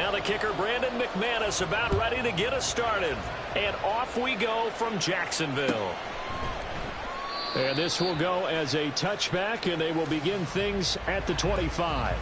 Now the kicker, Brandon McManus, about ready to get us started. And off we go from Jacksonville. And this will go as a touchback, and they will begin things at the 25.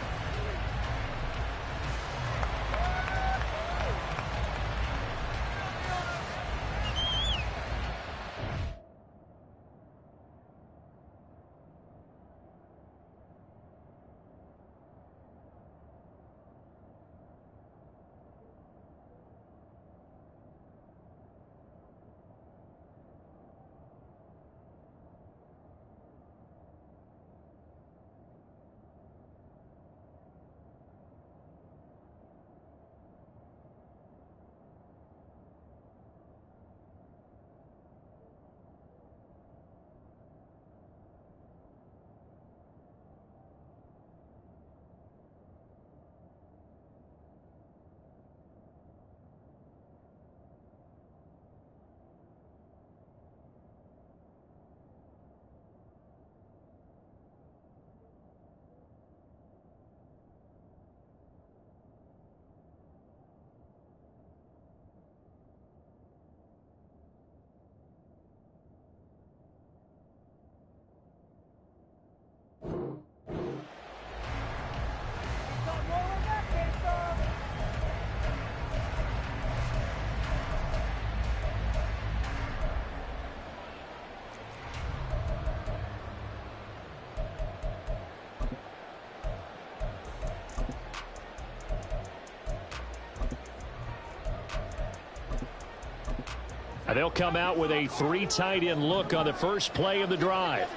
They'll come out with a 3 tight end look on the first play of the drive.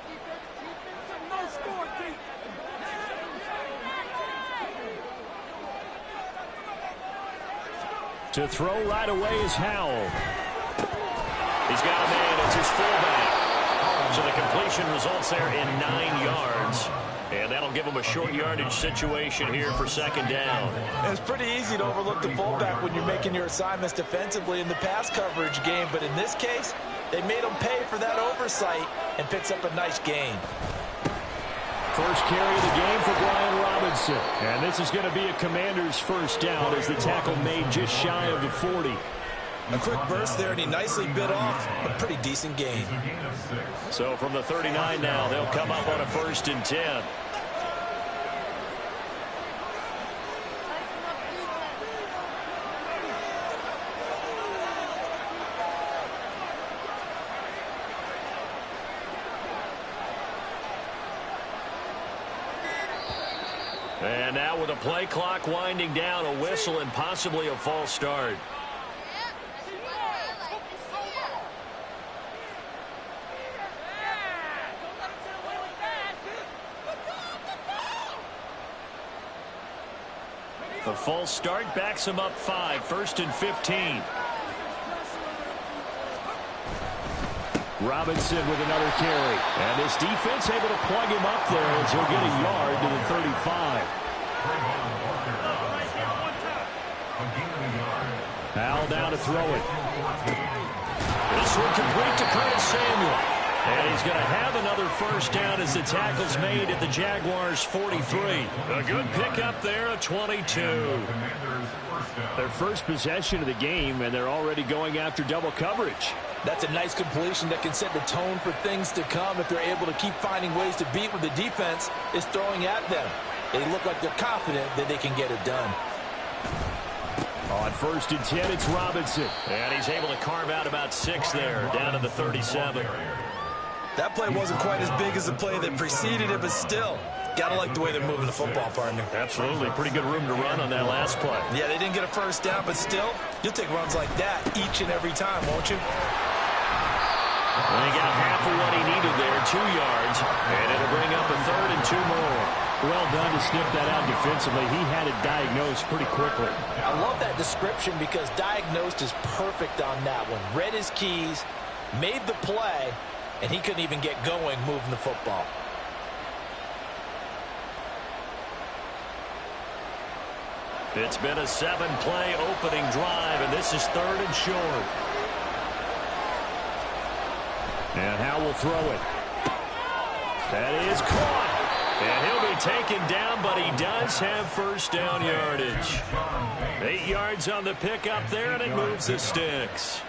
To throw right away is Howell. He's got a man. It's his fullback. So the completion results there in 9 yards. And that'll give him a short yardage situation here for second down. It's pretty easy to overlook the fullback when you're making your assignments defensively in the pass coverage game. But in this case, they made him pay for that oversight and picks up a nice gain. First carry of the game for Brian Robinson. And this is going to be a Commander's first down as the tackle made just shy of the 40. A quick burst there, and he nicely bit off a pretty decent gain. So from the 39 now, they'll come up on a 1st and 10. And now with the play clock winding down, a whistle and possibly a false start. The false start backs him up 5, 1st and 15. Robinson with another carry. And this defense able to plug him up there as he'll get a yard to the 35. Howell down to throw it. This one complete to Curtis Samuel. And he's going to have another first down as the tackle's made at the Jaguars' 43. A good pickup there, a 22. Their first possession of the game, and they're already going after double coverage. That's a nice completion that can set the tone for things to come if they're able to keep finding ways to beat what the defense is throwing at them. They look like they're confident that they can get it done. On 1st and 10, it's Robinson. And he's able to carve out about 6 there, down to the 37. That play wasn't quite as big as the play that preceded it, but still, gotta like the way they're moving the football, partner. Absolutely. Pretty good room to run on that last play. Yeah, they didn't get a first down, but still, you'll take runs like that each and every time, won't you? Well, he got half of what he needed there, 2 yards, and it'll bring up a 3rd and 2 more. Well done to sniff that out defensively. He had it diagnosed pretty quickly. I love that description because diagnosed is perfect on that one. Read his keys, made the play, and he couldn't even get going moving the football. It's been a 7-play opening drive, and this is 3rd and short. And Howell will throw it. That is caught. And he'll be taken down, but he does have first down yardage. 8 yards on the pickup there, and it moves the sticks.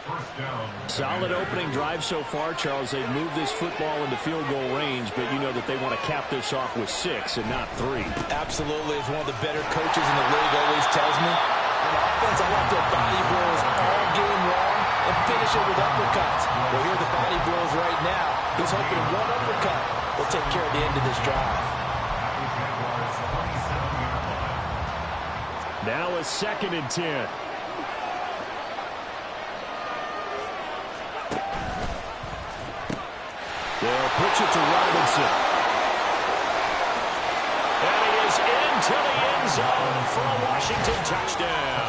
Solid opening drive so far, Charles. They've moved this football into field goal range, but you know that they want to cap this off with 6 and not 3. Absolutely. As one of the better coaches in the league always tells me, on offense, I like their body blows all game long and finish it with uppercuts. Well, here are the body blows right now. He's hoping one uppercut will take care of the end of this drive. Now a 2nd and 10. They'll pitch it to Robinson. And he is into the end zone for a Washington touchdown.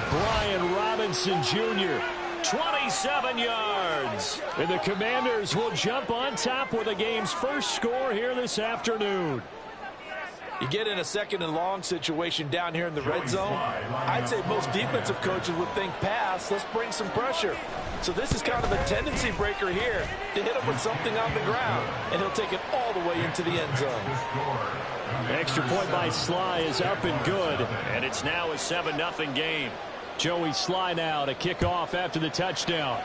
Brian Robinson Jr., 27 yards. And the Commanders will jump on top with the game's first score here this afternoon. You get in a 2nd and long situation down here in the red zone. I'd say most defensive coaches would think pass. Let's bring some pressure. So this is kind of a tendency breaker here to hit him with something on the ground. And he'll take it all the way into the end zone. Extra point by Sly is up and good. And it's now a 7-0 game. Joey Sly now to kick off after the touchdown.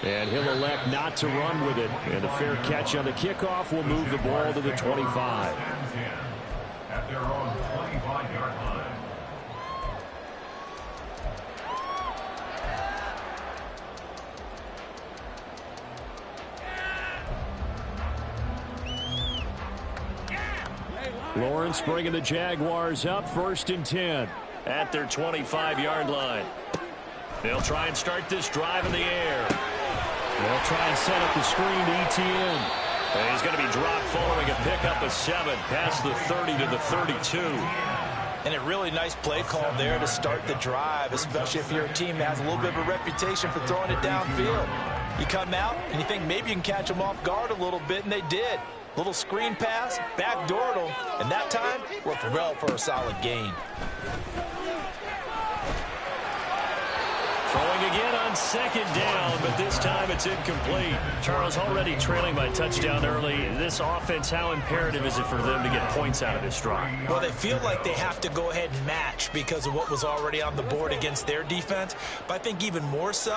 And he'll elect not to run with it. And a fair catch on the kickoff will move the ball to the 25. At their own 25-yard line. Lawrence bringing the Jaguars up 1st and 10 at their 25-yard line. They'll try and start this drive in the air. They'll try and set up the screen to Etienne. And he's going to be dropped following a pickup of 7 past the 30 to the 32. And a really nice play call there to start the drive, especially if you're a team that has a little bit of a reputation for throwing it downfield. You come out and you think maybe you can catch them off guard a little bit, and they did. Little screen pass, backdoored them, and that time worked well for a solid gain. Throwing again on 2nd down, but this time it's incomplete. Charles, already trailing by touchdown early. This offense, how imperative is it for them to get points out of this drive? Well, they feel like they have to go ahead and match because of what was already on the board against their defense. But I think even more so,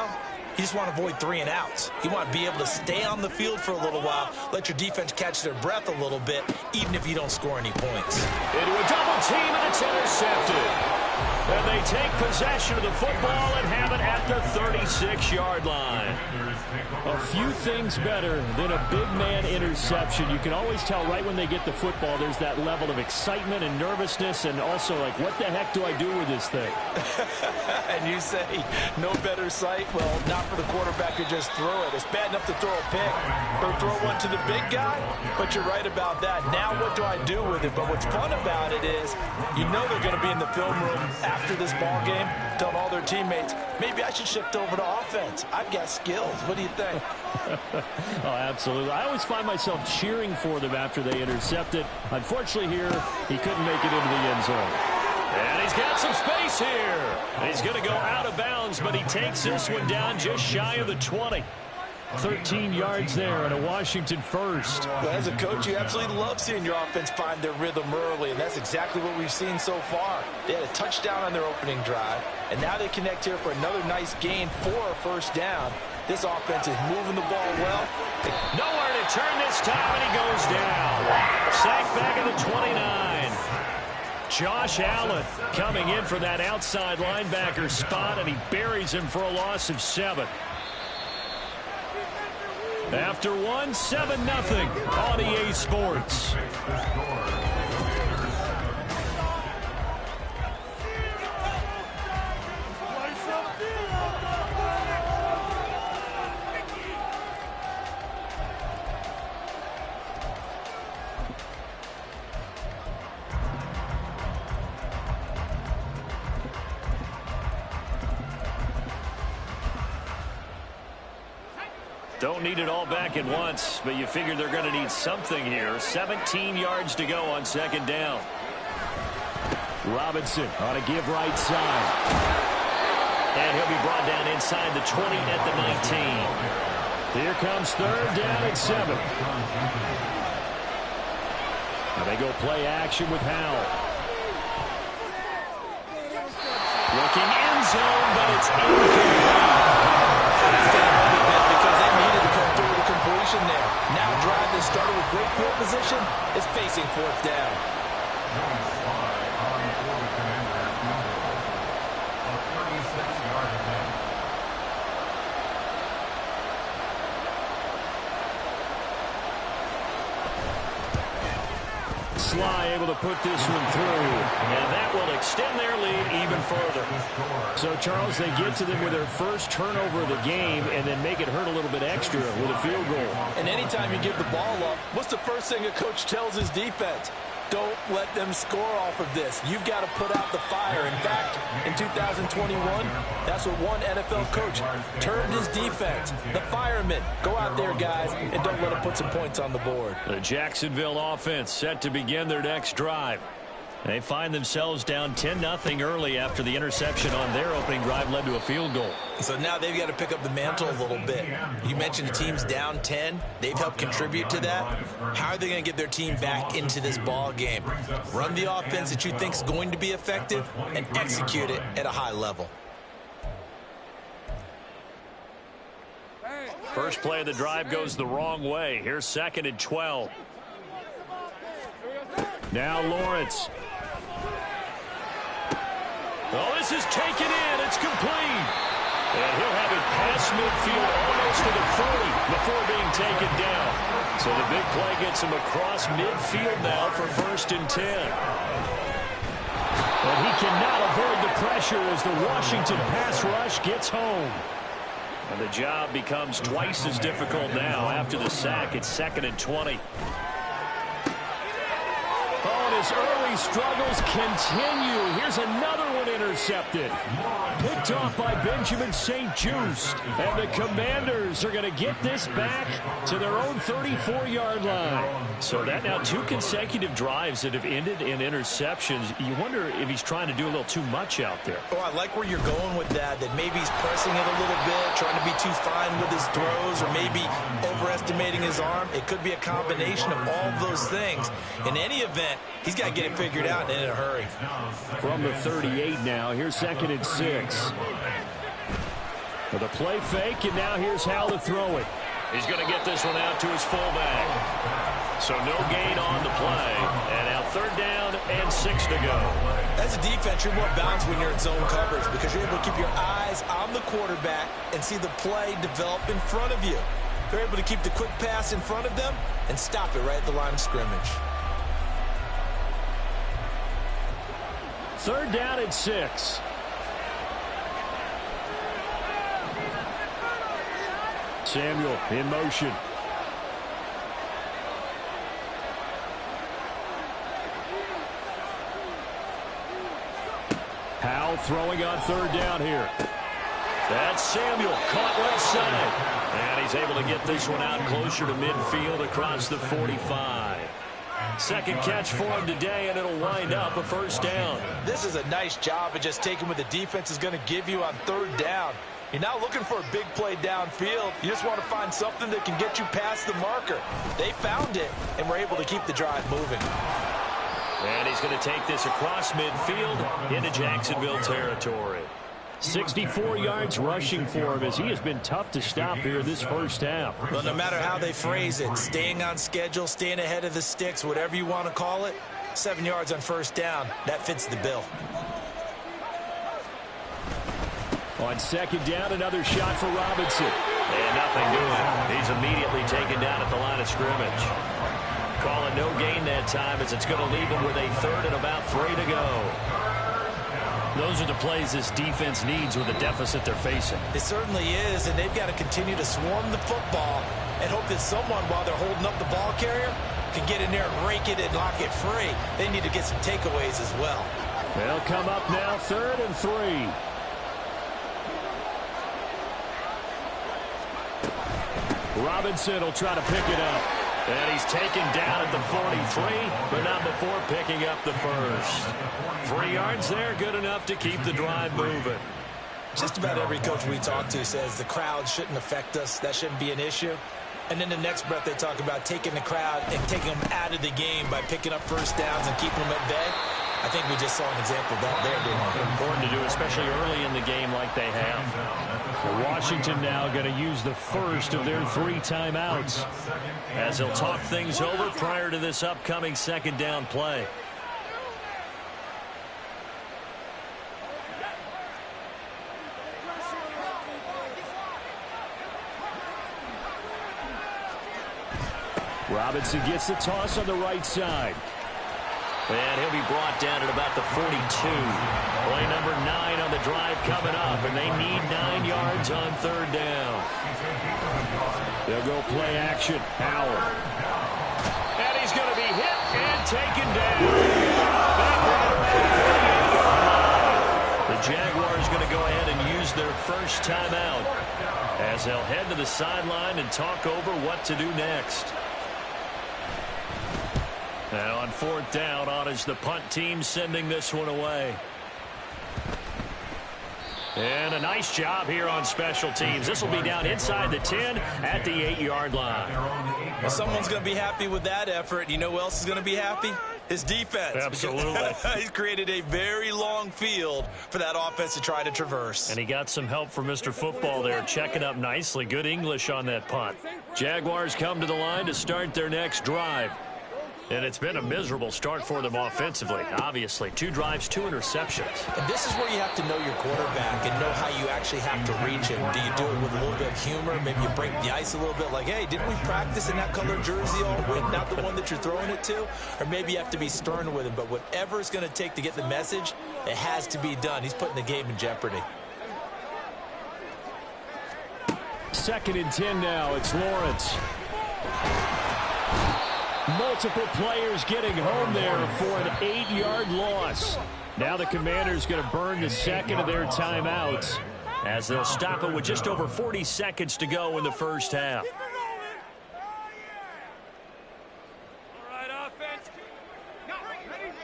you just want to avoid 3 and outs. You want to be able to stay on the field for a little while, let your defense catch their breath a little bit, even if you don't score any points. Into a double team, and it's intercepted. And they take possession of the football and have it at the 36-yard line. A few things better than a big man interception. You can always tell right when they get the football, there's that level of excitement and nervousness, and also like, what the heck do I do with this thing? And you say, no better sight? Well, not for the quarterback to just throw it. It's bad enough to throw a pick or throw one to the big guy, but you're right about that. Now what do I do with it? But what's fun about it is you know they're going to be in the film room after this ball game, telling all their teammates, maybe I should shift over to offense. I've got skills. What do you think? Oh, absolutely. I always find myself cheering for them after they intercept it. Unfortunately here, he couldn't make it into the end zone. And he's got some space here. He's going to go out of bounds, but he takes this one down just shy of the 20. 13 yards there and a Washington first. Well, as a coach, you absolutely love seeing your offense find their rhythm early, and that's exactly what we've seen so far. They had a touchdown on their opening drive, and now they connect here for another nice gain for a 1st down. This offense is moving the ball well. Nowhere to turn this time, and he goes down. Sacked back at the 29. Josh Allen coming in for that outside linebacker spot, and he buries him for a loss of 7. After 7-0 on EA Sports. Don't need it all back at once, but you figure they're going to need something here. 17 yards to go on 2nd down. Robinson on a give right side. And he'll be brought down inside the 20 at the 19. Here comes 3rd down and 7. Now they go play action with Howell. zone, but it's incomplete. That's going to hurt a bit because they needed to come through with a completion there. Now drive that started with great field position is facing fourth down. Nice slide on the 40-commander field goal. A 36-yard attempt. Sly able to put this one through, and that will extend their lead even further. So, Charles, they get to them with their first turnover of the game and then make it hurt a little bit extra with a field goal. And anytime you give the ball up, what's the first thing a coach tells his defense? Don't let them score off of this. You've got to put out the fire. In fact, in 2021, that's what one NFL coach termed his defense. The firemen. Go out there, guys, and don't let them put some points on the board. The Jacksonville offense set to begin their next drive. They find themselves down 10-0 early after the interception on their opening drive led to a field goal. So now they've got to pick up the mantle a little bit. You mentioned the team's down 10. They've helped contribute to that. How are they going to get their team back into this ball game? Run the offense that you think is going to be effective and execute it at a high level. First play of the drive goes the wrong way. Here's 2nd and 12. Now Lawrence. Oh, this is taken in. It's complete. And he'll have it past midfield almost to the 40 before being taken down. So the big play gets him across midfield now for 1st and 10. But he cannot avoid the pressure as the Washington pass rush gets home. And the job becomes twice as difficult now after the sack. It's 2nd and 20. His early struggles continue. Here's another one intercepted. Picked off by Benjamin St-Juste. And the Commanders are going to get this back to their own 34-yard line. So that now 2 consecutive drives that have ended in interceptions. You wonder if he's trying to do a little too much out there. Oh, I like where you're going with that maybe he's pressing it a little bit, trying to be too fine with his throws, or maybe overestimating his arm. It could be a combination of all of those things. In any event, he's got to get it figured out and in a hurry. From the 38 now, here's 2nd and 6. With a play fake, and now here's how to throw it. He's going to get this one out to his fullback. So no gain on the play. And now 3rd down and 6 to go. As a defense, you're more balanced when you're in zone coverage because you're able to keep your eyes on the quarterback and see the play develop in front of you. They're able to keep the quick pass in front of them and stop it right at the line of scrimmage. 3rd down and 6. Samuel in motion. Powell throwing on 3rd down here. That's Samuel caught left side. And he's able to get this one out closer to midfield across the 45. 2nd catch for him today, and it'll wind up a 1st down. This is a nice job of just taking what the defense is going to give you on 3rd down. You're not looking for a big play downfield. You just want to find something that can get you past the marker. They found it, and were able to keep the drive moving. And he's going to take this across midfield into Jacksonville territory. 64 yards rushing for him as he has been tough to stop here this 1st half. Well, no matter how they phrase it, staying on schedule, staying ahead of the sticks, whatever you want to call it, 7 yards on 1st down, that fits the bill. On 2nd down, another shot for Robinson. And nothing doing. He's immediately taken down at the line of scrimmage. Calling no gain that time as it's going to leave him with a 3rd and about 3 to go. Those are the plays this defense needs with the deficit they're facing. It certainly is, and they've got to continue to swarm the football and hope that someone, while they're holding up the ball carrier, can get in there and rake it and lock it free. They need to get some takeaways as well. They'll come up now 3rd and 3. Robinson will try to pick it up. And he's taken down at the 43, but not before picking up the 1st. 3 yards there, good enough to keep the drive moving. Just about every coach we talk to says the crowd shouldn't affect us. That shouldn't be an issue. And then the next breath they talk about taking the crowd and taking them out of the game by picking up 1st downs and keeping them at bay. I think we just saw an example of that there, didn't we? Important to do, especially early in the game like they have. Washington now going to use the first of their 3 timeouts as they'll talk things over prior to this upcoming second down play. Robinson gets the toss on the right side. And he'll be brought down at about the 42. Play number 9 on the drive coming up, and they need 9 yards on third down. They'll go play action. Howard. And he's going to be hit and taken down. Back right around 48. The Jaguars going to go ahead and use their first timeout as they'll head to the sideline and talk over what to do next. Now on fourth down, on is the punt team sending this one away. And a nice job here on special teams. This will be down inside the 10 at the 8-yard line. Well, someone's going to be happy with that effort. You know who else is going to be happy? His defense. Absolutely. He's created a very long field for that offense to try to traverse. And he got some help from Mr. Football there, checking up nicely. Good English on that punt. Jaguars come to the line to start their next drive. And it's been a miserable start for them offensively. Obviously, 2 drives, 2 interceptions. And this is where you have to know your quarterback and know how you actually have to reach him. Do you do it with a little bit of humor? Maybe you break the ice a little bit like, hey, didn't we practice in that color jersey all week, not the one that you're throwing it to? Or maybe you have to be stern with him. But whatever it's going to take to get the message, it has to be done. He's putting the game in jeopardy. 2nd and 10 now. It's Lawrence. Multiple players getting home there for an 8-yard loss. Now the Commanders going to burn the second of their timeouts as they'll stop it with just over 40 seconds to go in the first half.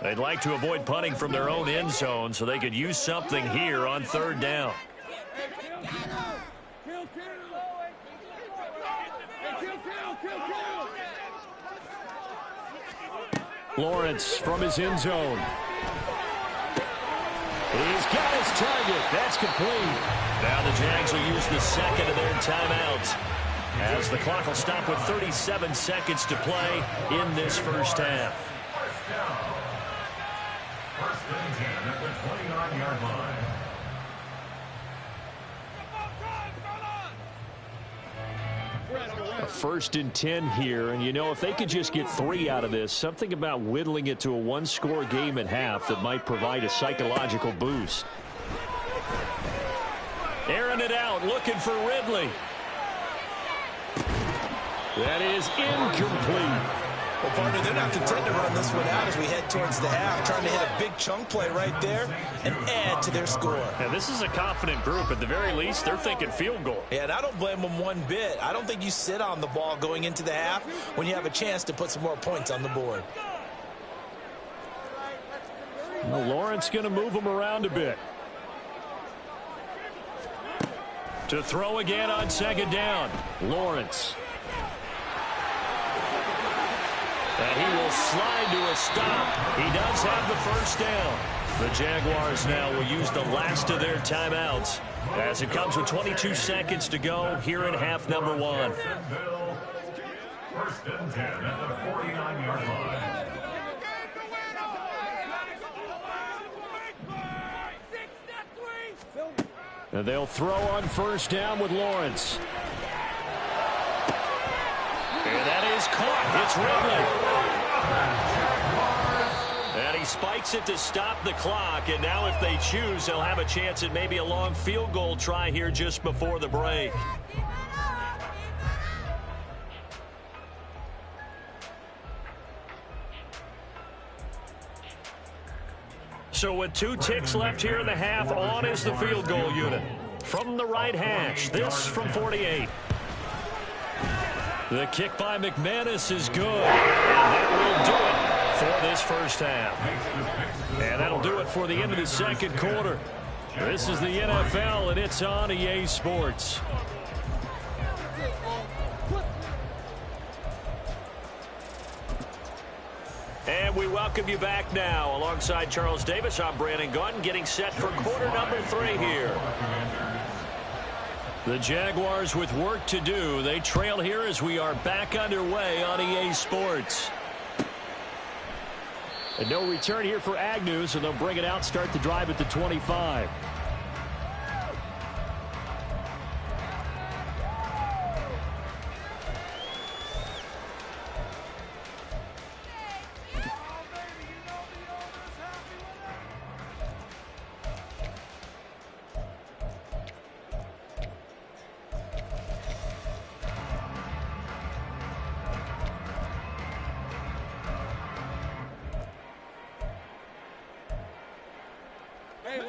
They'd like to avoid punting from their own end zone so they could use something here on third down. Lawrence from his end zone. He's got his target. That's complete. Now the Jags will use the second of their timeouts as the clock will stop with 37 seconds to play in this first half. First and 10 at the 29-yard line. A 1st and 10 here, and you know, if they could just get 3 out of this, something about whittling it to a 1-score game at half that might provide a psychological boost. Airing it out, looking for Ridley. That is incomplete. Well, partner, they're not content to run this one out as we head towards the half, trying to hit a big chunk play right there and add to their score. Now, this is a confident group. At the very least, they're thinking field goal. Yeah, and I don't blame them one bit. I don't think you sit on the ball going into the half when you have a chance to put some more points on the board. Well, Lawrence going to move them around a bit. To throw again on second down. Lawrence. And he will slide to a stop. He does have the first down. The Jaguars now will use the last of their timeouts as it comes with 22 seconds to go here in half number 1. First and 10 at the 49-yard line. And they'll throw on first down with Lawrence. And that is caught. It's Ridley. And he spikes it to stop the clock. And now if they choose, they'll have a chance at maybe a long field goal try here just before the break. So with 2 ticks left here in the half, on is the field goal unit. From the right hash, this from 48. The kick by McManus is good, and that will do it for this first half. And that'll do it for the end of the second quarter. This is the NFL, and it's on EA Sports. And And we welcome you back now. Alongside Charles Davis, I'm Brandon Gaudin, getting set for quarter number 3 here. The Jaguars with work to do. They trail here as we are back underway on EA Sports. And no return here for Agnew, so they'll bring it out, start the drive at the 25.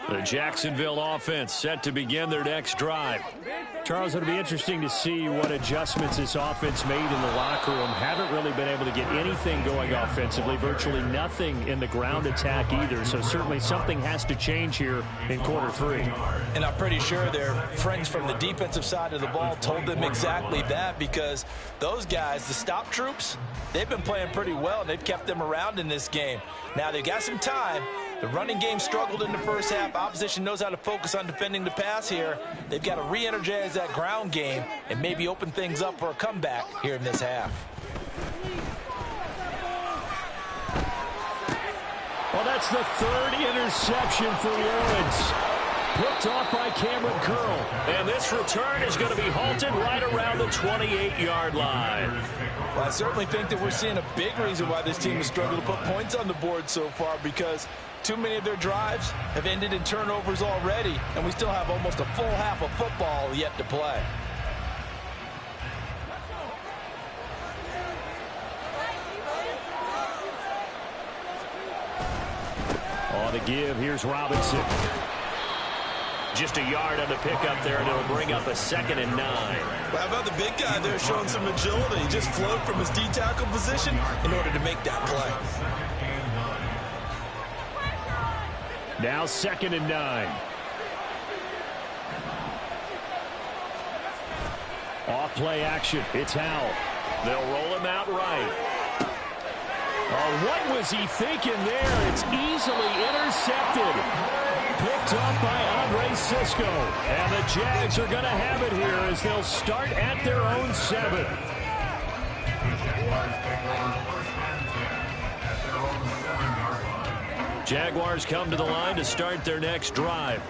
The Jacksonville offense set to begin their next drive. Charles, it'll be interesting to see what adjustments this offense made in the locker room. Haven't really been able to get anything going offensively, virtually nothing in the ground attack either. So certainly something has to change here in quarter 3. And I'm pretty sure their friends from the defensive side of the ball told them exactly that, because those guys, the stop troops, they've been playing pretty well, and they've kept them around in this game. Now they've got some time. The running game struggled in the first half. Opposition knows how to focus on defending the pass here. They've got to re-energize that ground game and maybe open things up for a comeback here in this half. Well, that's the 3rd interception for Lawrence. Picked off by Cameron Curl. And this return is going to be halted right around the 28-yard line. Well, I certainly think that we're seeing a big reason why this team has struggled to put points on the board so far, because too many of their drives have ended in turnovers already, and we still have almost a full half of football yet to play. On the give, here's Robinson. Just a yard on the pickup there, and it'll bring up a 2nd and 9. Well, how about the big guy there showing some agility? He just flowed from his D-tackle position in order to make that play. Now 2nd and 9. Off play action. It's Howell. They'll roll him out right. Oh, what was he thinking there? It's easily intercepted. Picked up by Andre Cisco. And the Jags are going to have it here as they'll start at their own 7. Jaguars come to the line to start their next drive.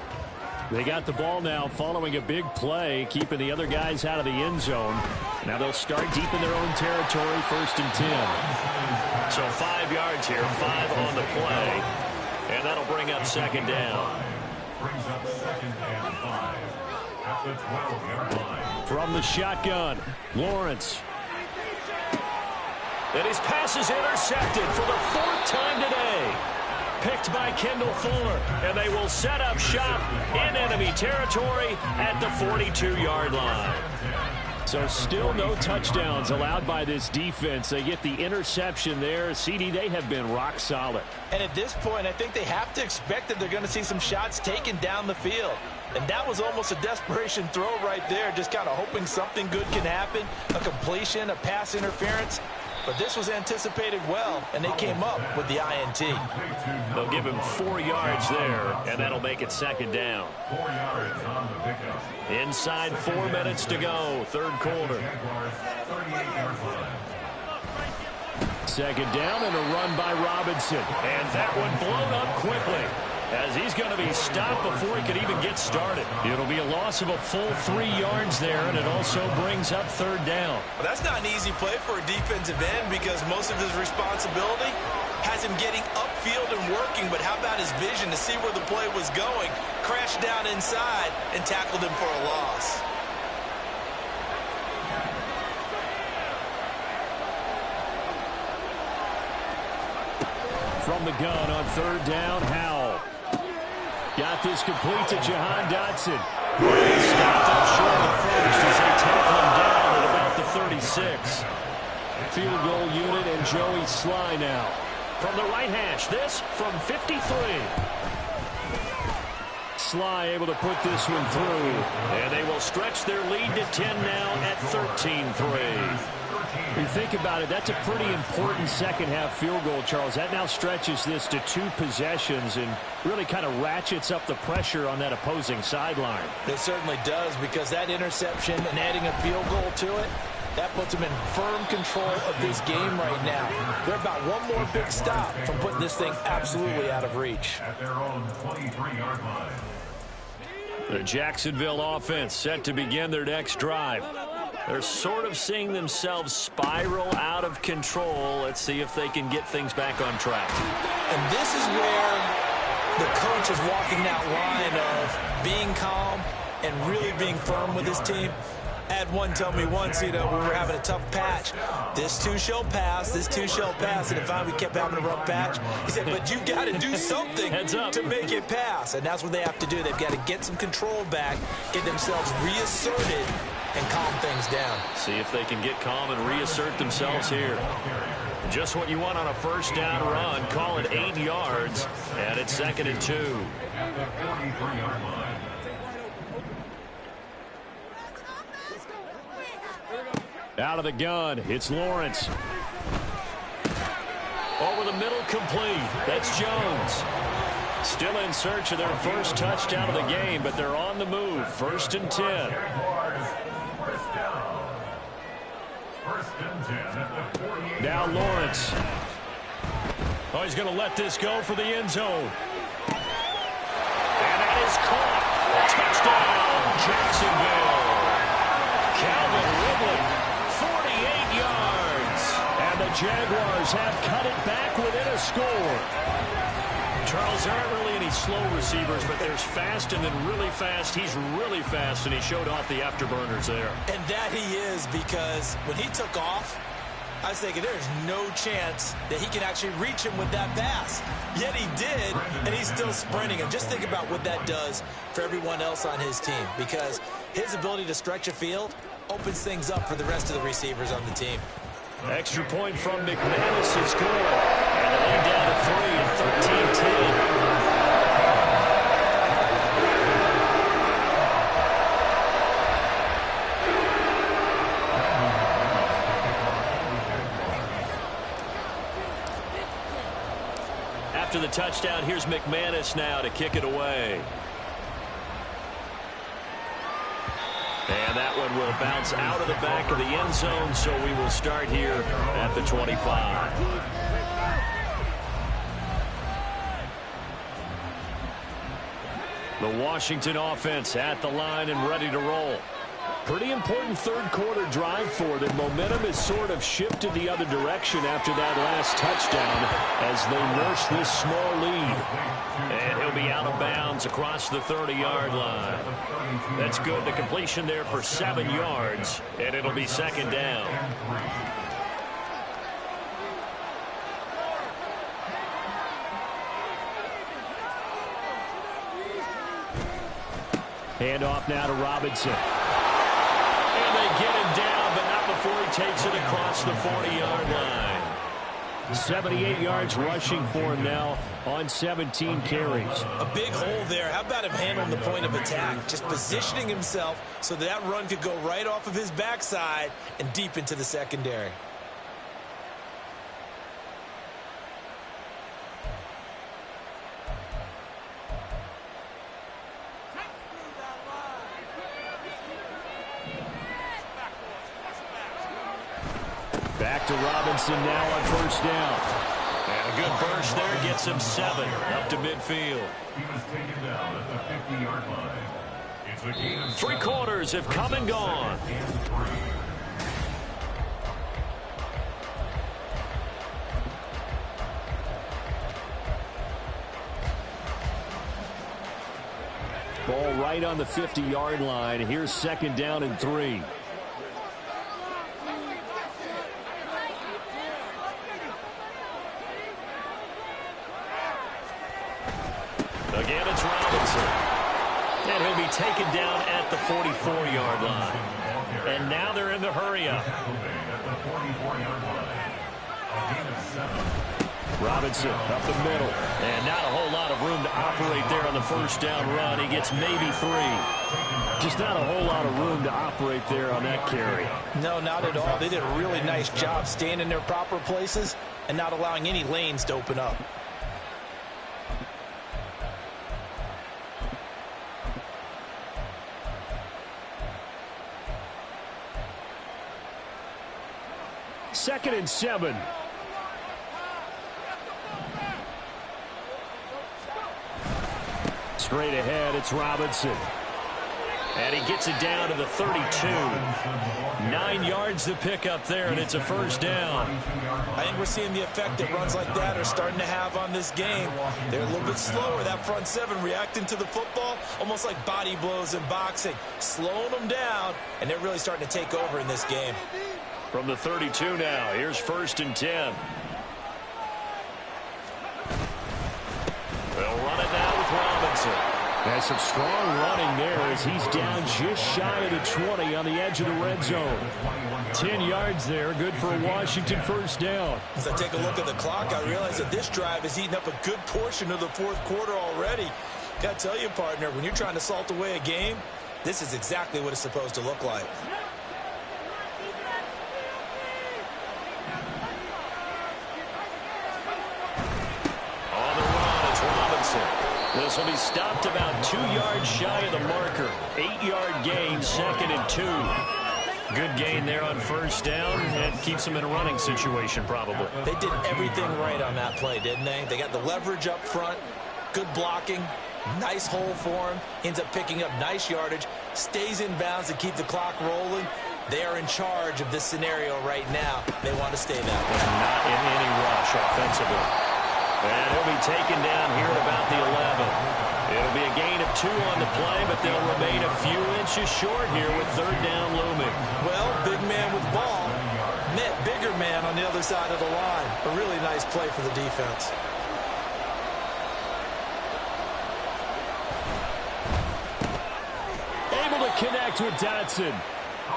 They got the ball now following a big play, keeping the other guys out of the end zone. Now they'll start deep in their own territory, 1st and 10. So 5 yards here, 5 on the play. And that'll bring up 2nd down. Brings up 2nd and 5 at the 12-yard line. From the shotgun, Lawrence. And his pass is intercepted for the 4th time today. Picked by Kendall Fuller, and they will set up shop in enemy territory at the 42-yard line. So still no touchdowns allowed by this defense. They get the interception there. CD, they have been rock solid. And at this point, I think they have to expect that they're going to see some shots taken down the field. And that was almost a desperation throw right there, just kind of hoping something good can happen, a completion, a pass interference. But this was anticipated well, and they came up with the INT. They'll give him 4 yards there, and that'll make it 2nd down. 4 yards on the pickup. Inside 4 minutes to go, 3rd quarter. 38-yard line. 2nd down and a run by Robinson. And that one blown up quickly, as he's going to be stopped before he could even get started. It'll be a loss of a full 3 yards there, and it also brings up 3rd down. Well, that's not an easy play for a defensive end, because most of his responsibility has him getting upfield and working, but how about his vision to see where the play was going, crashed down inside, and tackled him for a loss. From the gun on 3rd down, Howell. Got this complete to Jahan Dotson. Stopped up short of 1st as they tackle him down at about the 36. Field goal unit and Joey Sly now. From the right hash, this from 53. Sly able to put this one through. And they will stretch their lead to 10 now at 13-3. You think about it, that's a pretty important second-half field goal, Charles. That now stretches this to 2 possessions and really kind of ratchets up the pressure on that opposing sideline. It certainly does, because that interception and adding a field goal to it, that puts them in firm control of this game right now. They're about one more big stop from putting this thing absolutely out of reach. At their own 23-yard line. The Jacksonville offense set to begin their next drive. They're sort of seeing themselves spiral out of control. Let's see if they can get things back on track. And this is where the coach is walking that line of being calm and really being firm with his team. I had one tell me once, we were having a tough patch. This too shall pass, this too shall pass. And finally we kept having a rough patch. He said, but you've got to do something to make it pass. And that's what they have to do. They've got to get some control back, get themselves reasserted, and calm things down. See if they can get calm and reassert themselves here. Just what you want on a first down run. Call it 8 yards, and it's 2nd and 2. At the 43-yard line. Out of the gun, it's Lawrence. Over the middle, complete. That's Jones. Still in search of their first touchdown of the game, but they're on the move. 1st and 10. Now Lawrence. Oh, he's going to let this go for the end zone. And that is caught. Touchdown, Jacksonville. Calvin Ridley, 48 yards. And the Jaguars have cut it back within a score. Charles, there aren't really any slow receivers, but there's fast and then really fast. He's really fast, and he showed off the afterburners there. And that he is, because when he took off, I was thinking there's no chance that he can actually reach him with that pass. Yet he did, and he's still sprinting. And just think about what that does for everyone else on his team, because his ability to stretch a field opens things up for the rest of the receivers on the team. Extra point from McManus is good. And a lead down to 3 at 13-10. After the touchdown, here's McManus now to kick it away. And that one will bounce out of the back of the end zone, so we will start here at the 25. The Washington offense at the line and ready to roll. Pretty important third-quarter drive for them. Momentum has sort of shifted the other direction after that last touchdown as they nurse this small lead. And he'll be out of bounds across the 30-yard line. That's good. The completion there for 7 yards, and it'll be 2nd down. Hand off now to Robinson. And they get him down, but not before he takes it across the 40-yard line. 78 yards rushing for him now on 17 carries. A big hole there. How about him handling the point of attack? Just positioning himself so that run could go right off of his backside and deep into the secondary. Back to Robinson now on 1st down. And a good burst there gets him 7 up to midfield. He was taken down at the 50-yard line. It's a gain of 3 quarters have come and gone. Ball right on the 50-yard line. Here's 2nd down and 3. Again, it's Robinson. And he'll be taken down at the 44-yard line. And now they're in the hurry-up. Robinson up the middle. And not a whole lot of room to operate there on the first down run. He gets maybe 3. Just not a whole lot of room to operate there on that carry. No, not at all. They did a really nice job staying in their proper places and not allowing any lanes to open up. Second and 7. Straight ahead, it's Robinson. And he gets it down to the 32. 9 yards to pick up there, and it's a first down. I think we're seeing the effect that runs like that are starting to have on this game. They're a little bit slower. That front 7 reacting to the football, almost like body blows in boxing, slowing them down, and they're really starting to take over in this game. From the 32 now, here's first and 10. They'll run it now with Robinson. That's some strong running there as he's down just shy of the 20 on the edge of the red zone. 10 yards there, good for a Washington first down. As I take a look at the clock, I realize that this drive has eaten up a good portion of the fourth quarter already. Got to tell you, partner, when you're trying to salt away a game, this is exactly what it's supposed to look like. This will be stopped about 2 yards shy of the marker. 8-yard gain, second and 2. Good gain there on first down, and keeps them in a running situation probably. They did everything right on that play, didn't they? They got the leverage up front, good blocking, nice hole for him, ends up picking up nice yardage, stays in bounds to keep the clock rolling. They are in charge of this scenario right now. They want to stay that way. Not in any rush offensively. And he'll be taken down here at about the 11. It'll be a gain of 2 on the play, but they'll remain a few inches short here with third down looming. Well, big man with ball met bigger man on the other side of the line. A really nice play for the defense. Able to connect with Dotson.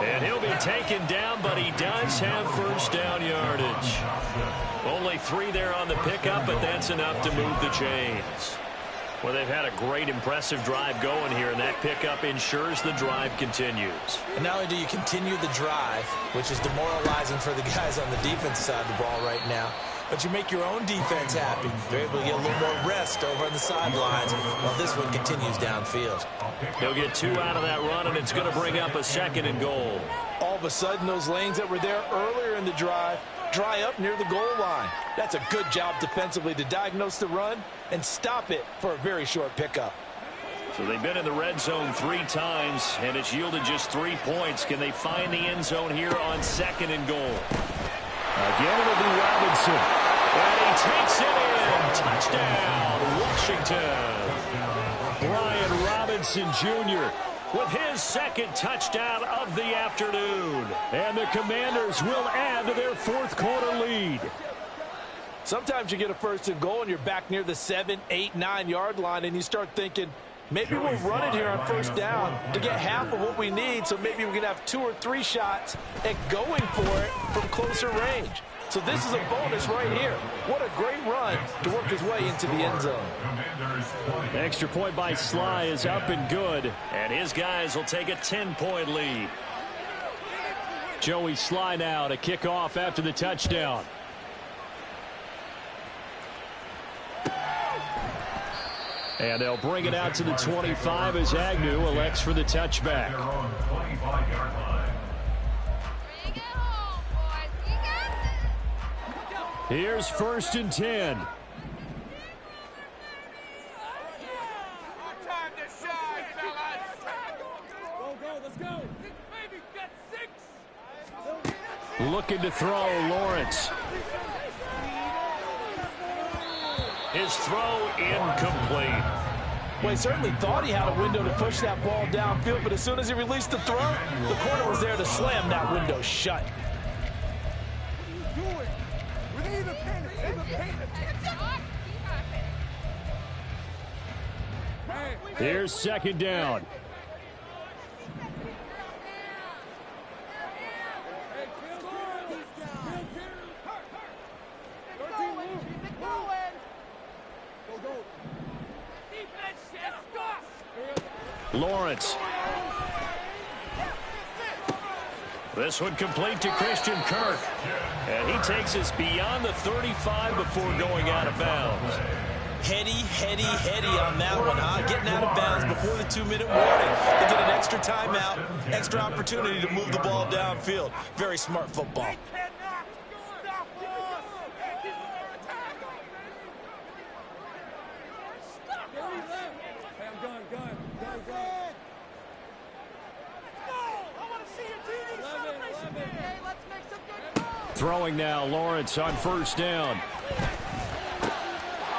And he'll be taken down, but he does have first down yardage. Only 3 there on the pickup, but that's enough to move the chains. Well, they've had a great, impressive drive going here, and that pickup ensures the drive continues. And not only do you continue the drive, which is demoralizing for the guys on the defensive side of the ball right now, but you make your own defense happy. They're able to get a little more rest over on the sidelines while this one continues downfield. He'll get 2 out of that run, and it's going to bring up a second and goal. All of a sudden, those lanes that were there earlier in the drive dry up near the goal line. That's a good job defensively to diagnose the run and stop it for a very short pickup. So they've been in the red zone 3 times, and it's yielded just 3 points. Can they find the end zone here on second and goal? Again, it'll be Robinson. And he takes it in. Touchdown, Washington. Brian Robinson Jr. with his second touchdown of the afternoon. And the Commanders will add to their fourth quarter lead. Sometimes you get a first and goal and you're back near the 7, 8, 9 yard line and you start thinking, maybe we'll run it here on first down to get half of what we need, so maybe we can have 2 or 3 shots at going for it from closer range. So this is a bonus right here. What a great run to work his way into the end zone. Extra point by Sly is up and good. And his guys will take a 10-point lead. Joey Sly now to kick off after the touchdown. And they'll bring it out to the 25 as Agnew elects for the touchback. Here's first and 10. Looking to throw, Lawrence. His throw incomplete. Well, he certainly thought he had a window to push that ball downfield, but as soon as he released the throw, the corner was there to slam that window shut. Here's second down. Lawrence. This one complete to Christian Kirk. And he takes us beyond the 35 before going out of bounds. Heady on that one, huh? Getting out of bounds before the 2-minute warning. They get an extra timeout, extra opportunity to move the ball downfield. Very smart football. Throwing now, Lawrence on first down.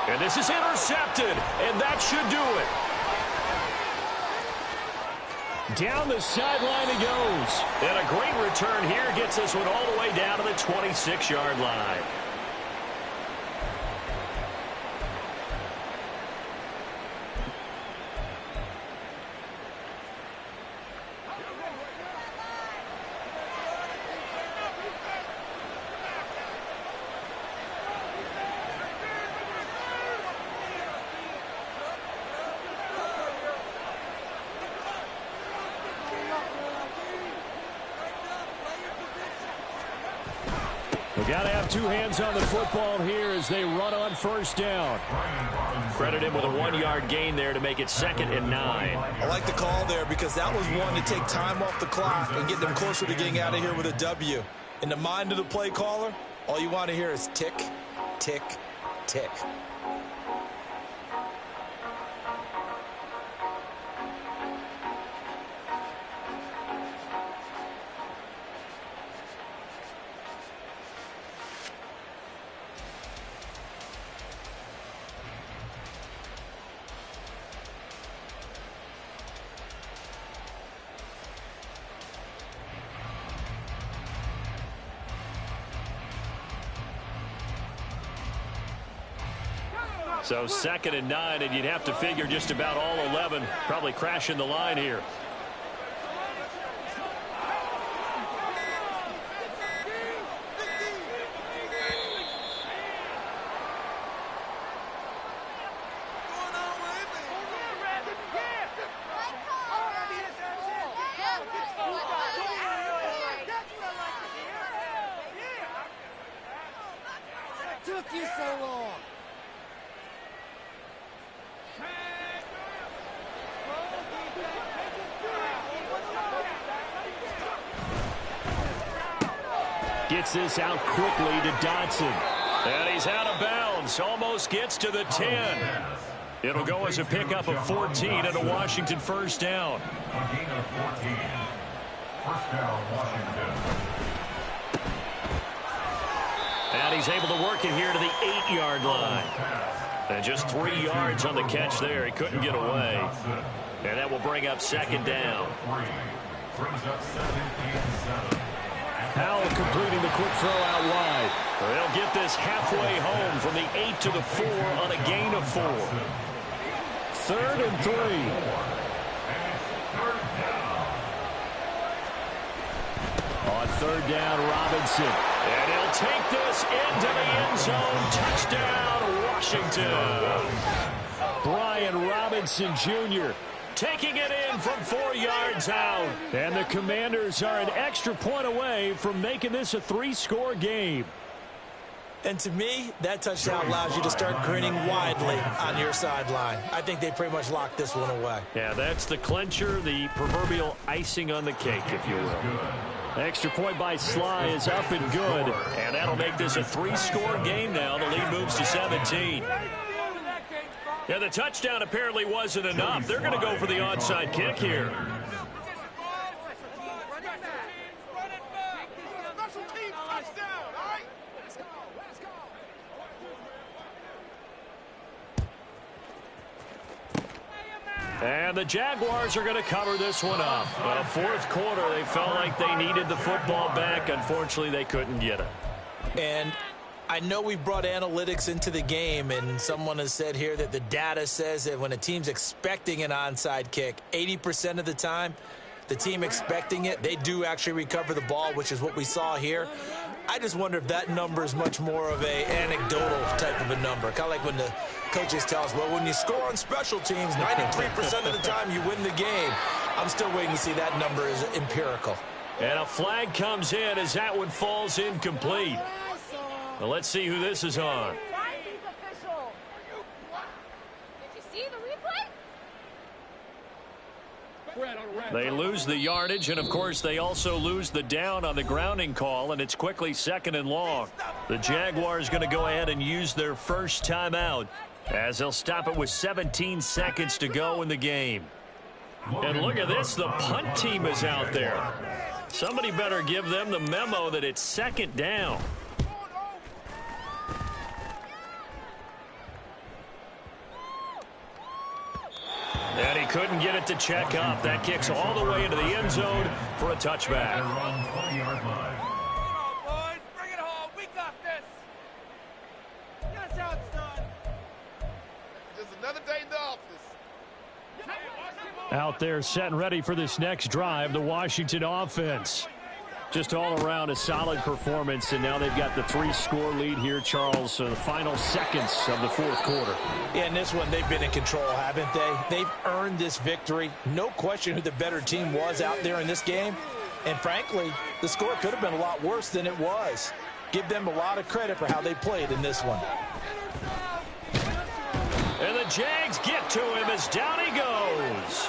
And this is intercepted, and that should do it. Down the sideline he goes. And a great return here gets this one all the way down to the 26-yard line. We've got to have two hands on the football here as they run on first down. Credit him with a 1-yard gain there to make it 2nd and 9. I like the call there because that was one to take time off the clock and get them closer to getting out of here with a W. In the mind of the play caller, all you want to hear is tick, tick, tick. So 2nd and 9, and you'd have to figure just about all 11 probably crashing the line here. Took you so long. Gets this out quickly to Dotson. And he's out of bounds. Almost gets to the 10. It'll go as a pickup of 14 and a Washington first down. A gain of 14. First down, Washington. And he's able to work it here to the 8-yard line. And just 3 yards on the catch there. He couldn't get away. And that will bring up 2nd down. Brings up 2nd and 7. Powell completing the quick throw out wide. They'll get this halfway home from the 8 to the 4 on a gain of 4. 3rd and 3. On 3rd down, Robinson. And he'll take this into the end zone. Touchdown, Washington. Brian Robinson Jr. taking it in from 4 yards out. And the Commanders are an extra point away from making this a 3-score game. And to me, that touchdown allows you to start grinning widely on your sideline. I think they pretty much locked this one away. Yeah, that's the clincher, the proverbial icing on the cake, if you will. Extra point by Sly is up and good. And that'll make this a 3-score game now. The lead moves to 17. Yeah, the touchdown apparently wasn't enough. They're going to go for the onside kick here. And the Jaguars are going to cover this one up. Well, 4th quarter, they felt like they needed the football back. Unfortunately, they couldn't get it. And I know we brought analytics into the game, and someone has said here that the data says that when a team's expecting an onside kick, 80% of the time, the team expecting it, they do actually recover the ball, which is what we saw here. I just wonder if that number is much more of a anecdotal type of a number. Kind of like when the coaches tell us, well, when you score on special teams, 93% of the time you win the game. I'm still waiting to see that number is empirical. And a flag comes in as that one falls incomplete. Well, let's see who this is on. They lose the yardage, and, of course, they also lose the down on the grounding call, and it's quickly 2nd and long. The Jaguars going to go ahead and use their first timeout as they'll stop it with 17 seconds to go in the game. And look at this. The punt team is out there. Somebody better give them the memo that it's 2nd down. And he couldn't get it to check up. That kicks all the way into the end zone for a touchback. They're on the 20-yard line. Come on, boys. Bring it home. We got this. That's how it's done. Just another day in the office. Out there setting ready for this next drive, the Washington offense. Just all around a solid performance, and now they've got the 3-score lead here, Charles. So the final seconds of the 4th quarter. Yeah, in this one, they've been in control, haven't they? They've earned this victory. No question who the better team was out there in this game. And frankly, the score could have been a lot worse than it was. Give them a lot of credit for how they played in this one. And the Jags get to him as down he goes.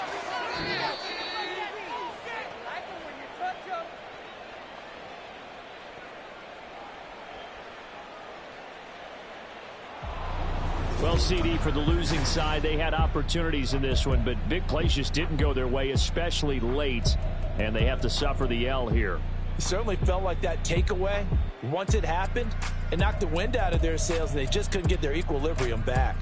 Well, CD, for the losing side, they had opportunities in this one, but big plays just didn't go their way, especially late, and they have to suffer the L here. It certainly felt like that takeaway, once it happened, it knocked the wind out of their sails, and they just couldn't get their equilibrium back.